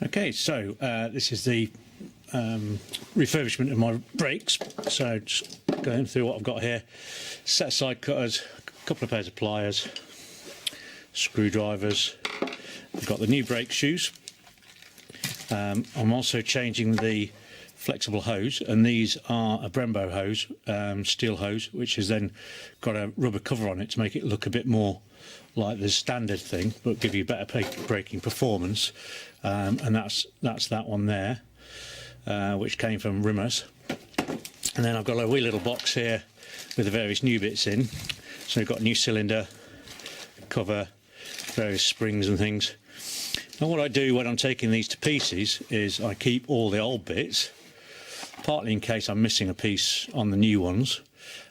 Okay, so this is the refurbishment of my brakes. So just going through what I've got here: set of side cutters, a couple of pairs of pliers, screwdrivers. I've got the new brake shoes. I'm also changing the flexible hose, and these are a Brembo hose, steel hose, which has then got a rubber cover on it to make it look a bit more like the standard thing, but give you better braking performance. And that's that one there, which came from Rimmers. And then I've got a wee little box here with the various new bits in. So we've got a new cylinder, cover, various springs and things. And what I do when I'm taking these to pieces is I keep all the old bits, partly in case I'm missing a piece on the new ones,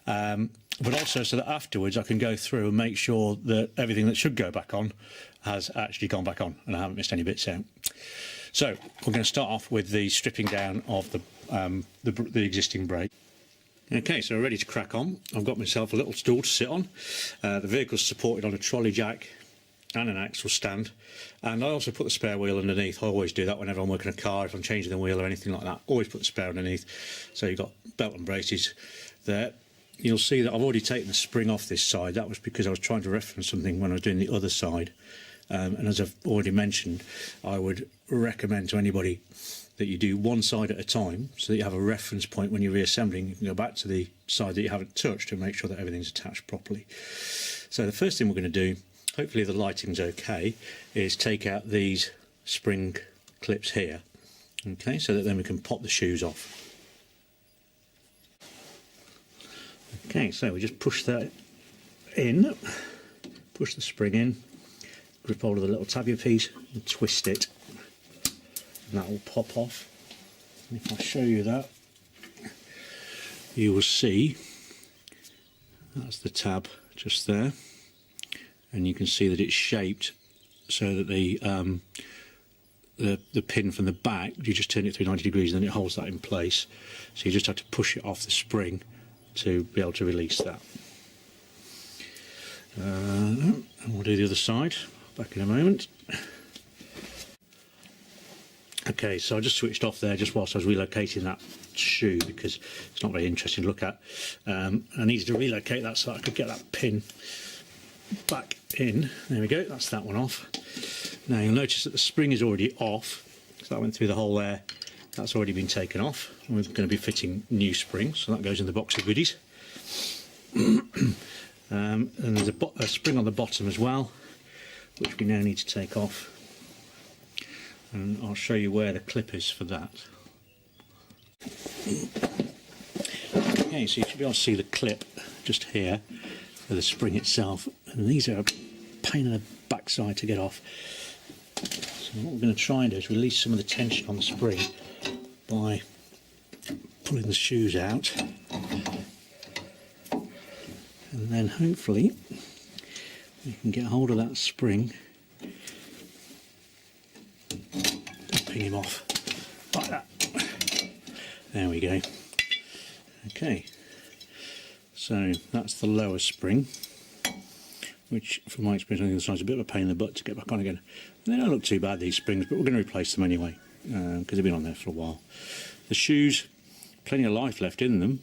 but also so that afterwards I can go through and make sure that everything that should go back on has actually gone back on and I haven't missed any bits out. So we're going to start off with the stripping down of the existing brake. Okay, so we're ready to crack on. I've got myself a little stool to sit on. The vehicle's supported on a trolley jack and an axle stand, and I also put the spare wheel underneath. I always do that whenever I'm working a car, if I'm changing the wheel or anything like that, always put the spare underneath. So you've got belt and braces there. You'll see that I've already taken the spring off this side. That was because I was trying to reference something when I was doing the other side, and as I've already mentioned, I would recommend to anybody that you do one side at a time so that you have a reference point when you're reassembling. You can go back to the side that you haven't touched and make sure that everything's attached properly. So the first thing we're going to do, hopefully the lighting's okay, is take out these spring clips here, okay, so that then we can pop the shoes off. Okay, so we just push that in, push the spring in, grip hold of the little tabia piece and twist it, and that will pop off. And if I show you that, you will see that's the tab just there, and you can see that it's shaped so that the pin from the back, you just turn it through 90 degrees and then it holds that in place. So you just have to push it off the spring to be able to release that. And we'll do the other side back in a moment. Okay, so I just switched off there just whilst I was relocating that shoe because it's not very interesting to look at. I needed to relocate that so I could get that pin back in. There we go, that's that one off. Now you'll notice that the spring is already off, so that went through the hole there. That's already been taken off, and we're going to be fitting new springs, so that goes in the box of goodies. And there's a spring on the bottom as well, which we now need to take off, and I'll show you where the clip is for that. Okay, so you should be able to see the clip just here for the spring itself, and these are a pain in the backside to get off. So what we're going to try and do is release some of the tension on the spring by pulling the shoes out, and then hopefully we can get hold of that spring and ping him off like that. There we go. Okay, so that's the lower spring, which from my experience on the other side is a bit of a pain in the butt to get back on again. They don't look too bad, these springs, but we're going to replace them anyway because they've been on there for a while. The shoes, plenty of life left in them,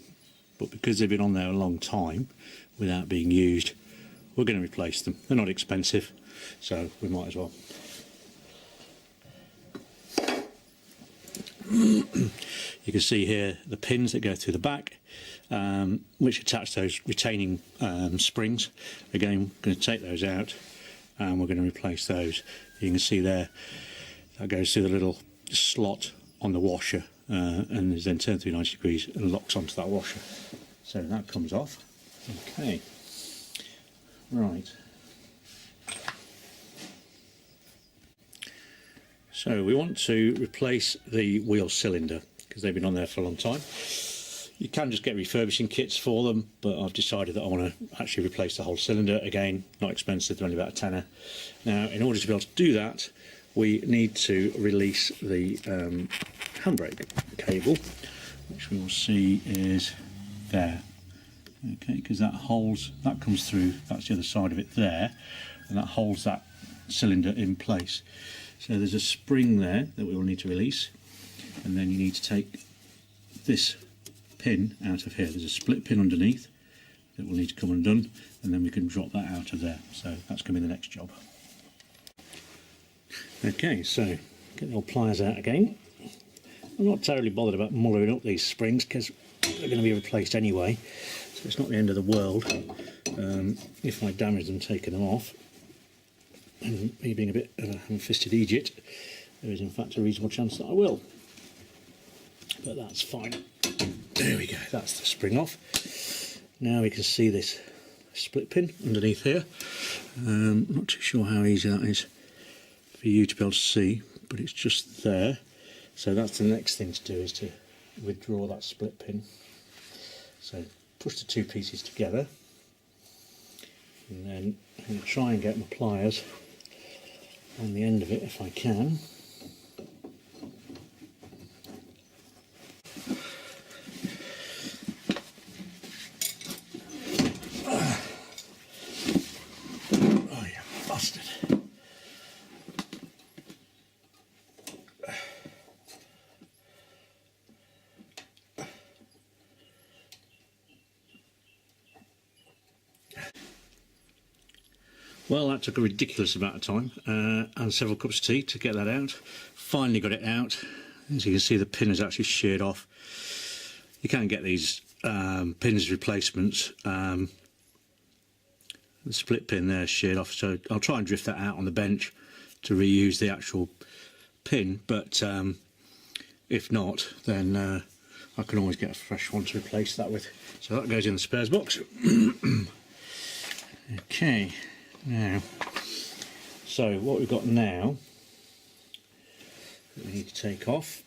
but because they've been on there a long time without being used, we're going to replace them. They're not expensive, so we might as well. You can see here the pins that go through the back, which attach those retaining springs. Again, we're going to take those out and we're going to replace those. You can see there that goes through the little slot on the washer and is then turned through 90 degrees and locks onto that washer. So that comes off. Okay, right. So we want to replace the wheel cylinder because they've been on there for a long time. You can just get refurbishing kits for them, but I've decided that I want to actually replace the whole cylinder. Again, not expensive, they're only about a tenner. Now, in order to be able to do that, we need to release the handbrake cable, which we will see is there. Okay, because that comes through, that's the other side of it there, and that holds that cylinder in place. So there's a spring there that we will need to release, and then you need to take this pin out of here. There's a split pin underneath that will need to come undone, and then we can drop that out of there. So that's going to be the next job. Okay, so get the old pliers out again. I'm not terribly bothered about mullering up these springs because they're going to be replaced anyway, so it's not the end of the world if I damage them taking them off. And me being a bit of a ham-fisted idiot, there is in fact a reasonable chance that I will. But that's fine. There we go, that's the spring off. Now we can see this split pin underneath here. Not too sure how easy that is for you to be able to see, but it's just there. So that's the next thing to do, is to withdraw that split pin. So push the two pieces together, and then I'm going to try and get my pliers on the end of it if I can. Oh, you bastard. Well, that took a ridiculous amount of time and several cups of tea to get that out. Finally got it out. As you can see, the pin is actually sheared off. You can get these pins replacements. The split pin there is sheared off, so I'll try and drift that out on the bench to reuse the actual pin, but if not, then I can always get a fresh one to replace that with. So that goes in the spares box. Okay. Now, so what we've got now that we need to take off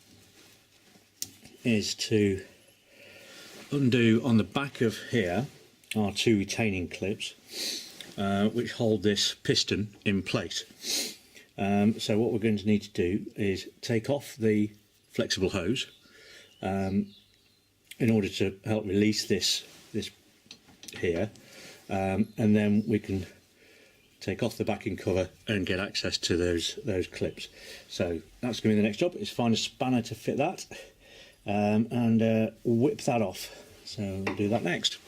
is to undo on the back of here are two retaining clips which hold this piston in place. So what we're going to need to do is take off the flexible hose in order to help release this here, and then we can take off the backing cover and get access to those clips. So that's going to be the next job, is find a spanner to fit that and whip that off. So we'll do that next.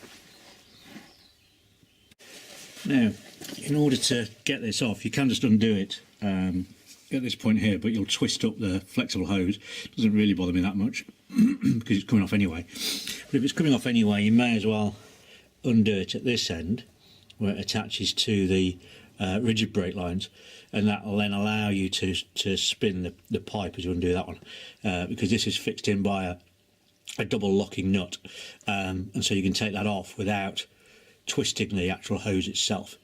Now, in order to get this off, you can just undo it at this point here, but you'll twist up the flexible hose. It doesn't really bother me that much because it's coming off anyway. But if it's coming off anyway, you may as well undo it at this end where it attaches to the rigid brake lines, and that will then allow you to spin the pipe as you undo that one, because this is fixed in by a double locking nut, and so you can take that off without twisting the actual hose itself.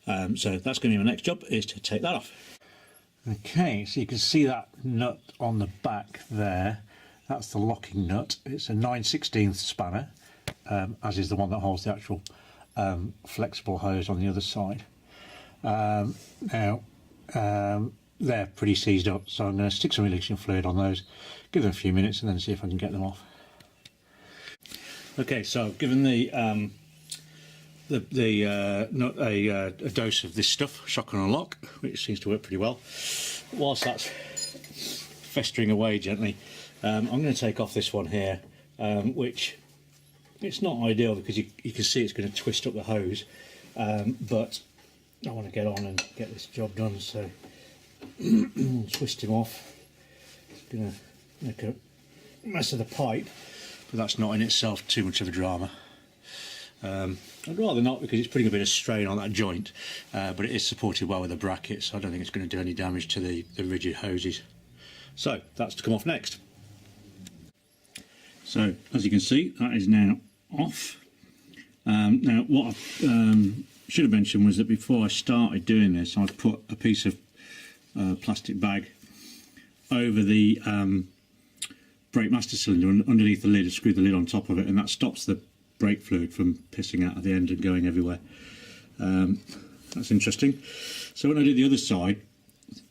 So that's going to be my next job, is to take that off. Okay, so you can see that nut on the back there. That's the locking nut. It's a 9/16 spanner, as is the one that holds the actual flexible hose on the other side. Now they're pretty seized up, so I'm going to stick some releasing fluid on those, give them a few minutes, and then see if I can get them off. Okay, so I've given a dose of this stuff, shock and unlock, which seems to work pretty well. Whilst that's festering away gently, I'm going to take off this one here, which it's not ideal because you can see it's going to twist up the hose, but I want to get on and get this job done, so twist him off. It's going to make a mess of the pipe, but that's not in itself too much of a drama. I'd rather not, because it's putting a bit of strain on that joint, but it is supported well with a bracket, so I don't think it's going to do any damage to the rigid hoses. So that's to come off next. So as you can see, that is now off. Now what I should have mentioned was that before I started doing this, I'd put a piece of plastic bag over the brake master cylinder underneath the lid, screw the lid on top of it, and that stops the brake fluid from pissing out of the end and going everywhere. That's interesting. So when I did the other side,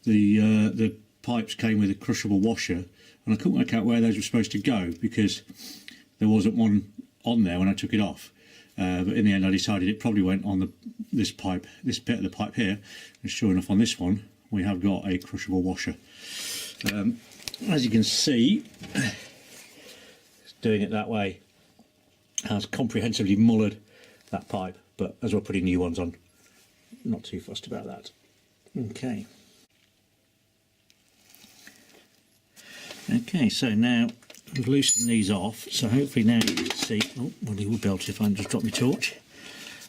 the pipes came with a crushable washer, and I couldn't work out where those were supposed to go because there wasn't one on there when I took it off. But in the end I decided it probably went on this pipe, this bit of the pipe here, and sure enough on this one we have got a crushable washer. As you can see, doing it that way has comprehensively mullered that pipe, but as we're putting new ones on, not too fussed about that. Okay. Okay, so now I've loosened these off, so hopefully now you can see, oh, well you will be able to if I can just drop my torch,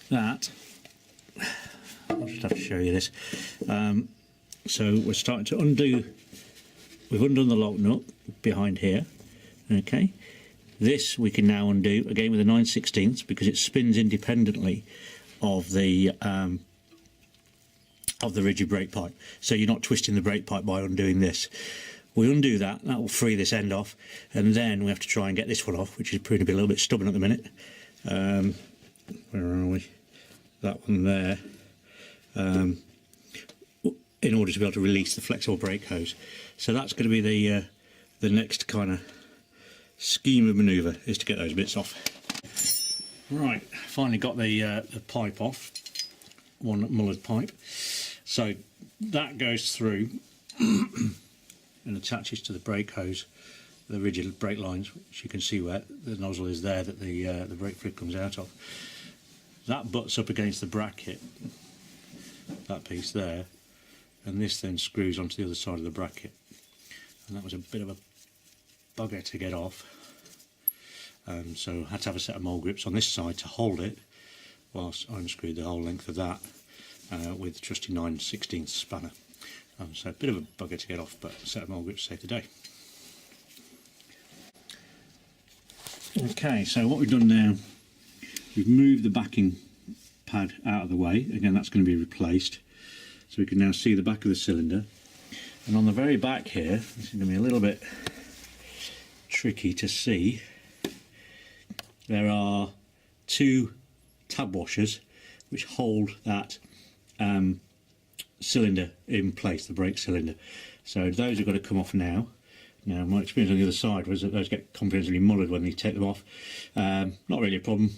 that, I'll just have to show you this. So we're starting to undo, we've undone the lock nut behind here, okay. This we can now undo, again with a 9/16 because it spins independently of the rigid brake pipe. So you're not twisting the brake pipe by undoing this. We undo that, that will free this end off, and then we have to try and get this one off, which is proving to be a little bit stubborn at the minute. Where are we? That one there. In order to be able to release the flexible brake hose. So that's going to be the next kind of scheme of manoeuvre, is to get those bits off. Right, finally got the pipe off, one mullered pipe. So that goes through and attaches to the brake hose, the rigid brake lines, which you can see where the nozzle is there that the brake fluid comes out of. That butts up against the bracket, that piece there, and this then screws onto the other side of the bracket. And that was a bit of a bugger to get off. So I had to have a set of mole grips on this side to hold it, whilst I unscrewed the whole length of that with the trusty 9/16 spanner. So a bit of a bugger to get off, but a set of mole grips saved the day. Okay, so what we've done now, we've moved the backing pad out of the way. Again, that's going to be replaced. So we can now see the back of the cylinder. And on the very back here, this is going to be a little bit tricky to see. There are two tab washers which hold that cylinder in place, the brake cylinder. So those have got to come off now. Now my experience on the other side was that those get comprehensively mullered when you take them off. Not really a problem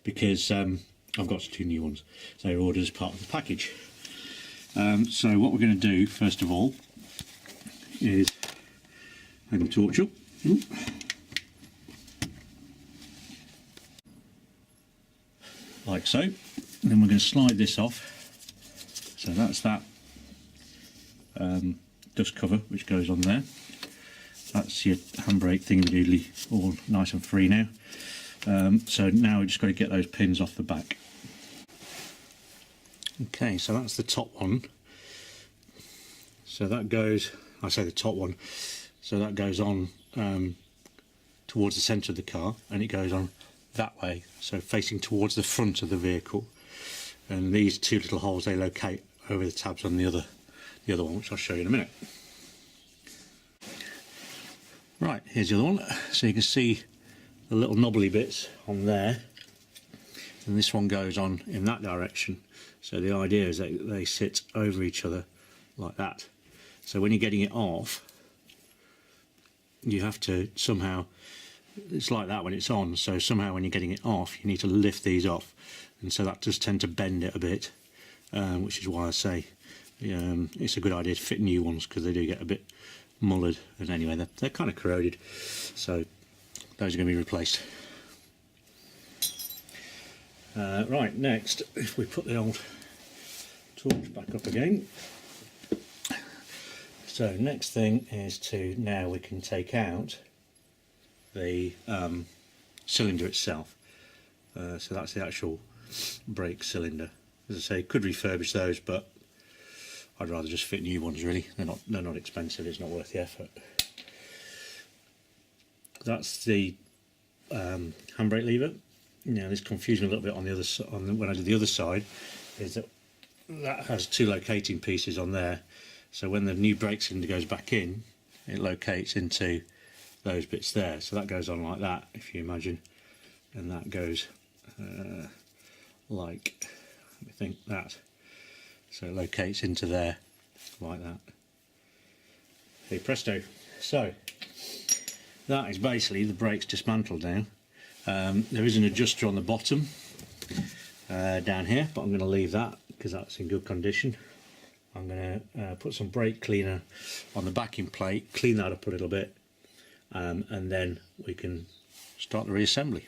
because I've got two new ones. So they're ordered as part of the package. So what we're going to do first of all is hang the torch up. Like so. And then we're going to slide this off. So that's that dust cover which goes on there. That's your handbrake thingy-doodly, all nice and free now. So now we've just got to get those pins off the back. Okay, so that's the top one. So that goes, I say the top one, so that goes on towards the centre of the car, and it goes on that way, so facing towards the front of the vehicle. And these two little holes, they locate over the tabs on the other one, which I'll show you in a minute. Right, here's the other one. So you can see the little knobbly bits on there, and this one goes on in that direction. So the idea is that they sit over each other like that. So when you're getting it off, you have to somehow, it's like that when it's on, so somehow when you're getting it off you need to lift these off, and so that does tend to bend it a bit, which is why I say it's a good idea to fit new ones, because they do get a bit mullered, and anyway they're kind of corroded, so those are going to be replaced. Right, next, if we put the old torch back up again, so next thing is to, now we can take out the cylinder itself. So that's the actual brake cylinder. As I say, could refurbish those, but I'd rather just fit new ones really. They're not expensive, it's not worth the effort. That's the handbrake lever. Now this confused me a little bit on the other side, when I did the other side, is that has two locating pieces on there. So when the new brake cylinder goes back in, it locates into those bits there. So that goes on like that, if you imagine, and that goes like, let me think, that. So it locates into there like that. Hey presto. So that is basically the brakes dismantled now. There is an adjuster on the bottom down here, but I'm going to leave that because that's in good condition. I'm going to put some brake cleaner on the backing plate, clean that up a little bit, and then we can start the reassembly.